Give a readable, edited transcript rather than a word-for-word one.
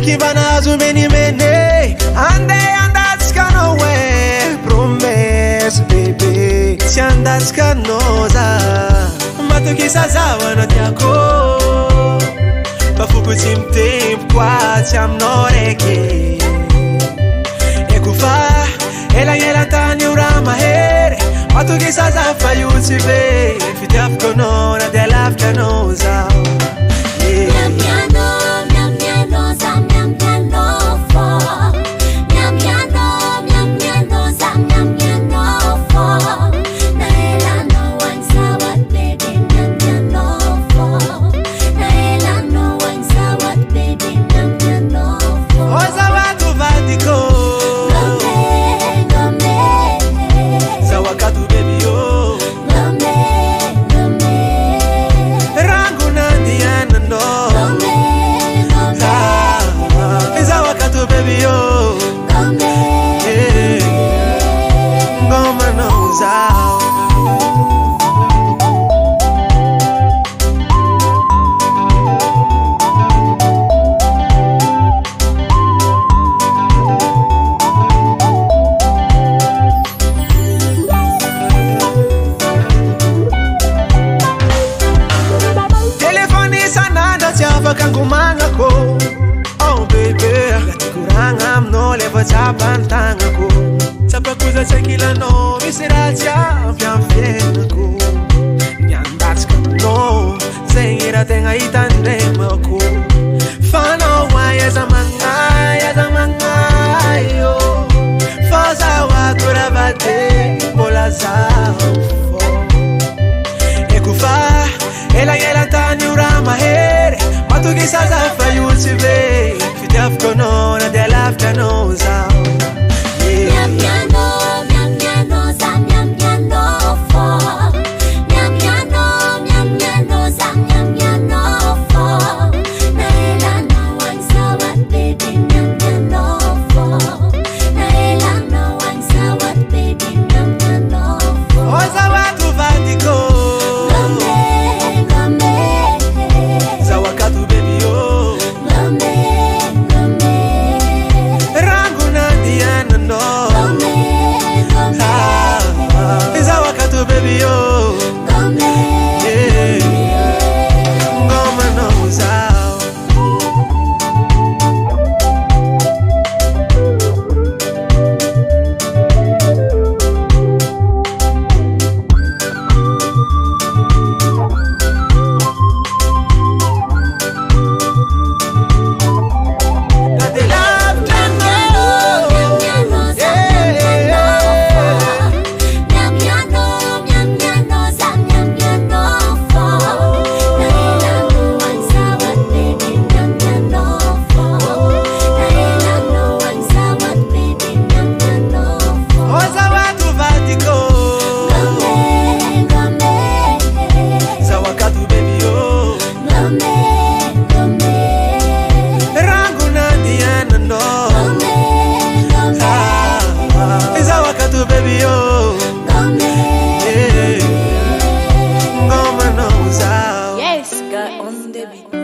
Akibana azumeni mene ande andatska nowhere. Promise baby tsy andatska noza matokisa zawana tiako Bafuku tsy mitempo kwa tsy aminao raiky Ekufa ela tany io raha mahery matokisa za fa io tsy very Fitiavako anao na dia lavitra anao zaho Kangumanga ko oh baby kuranga amno leva chapantanga ko chapakuza chakila no miseracha fiamfiena ko nyandatska no zengira tenga itandema ko fano waya zamanga yo faza wa kuravate bolaza ekufa ela tani urama here Matugisa za fa io tsy very Fitiavako anao na dia lavitra anao zaho Yes, got on the beat.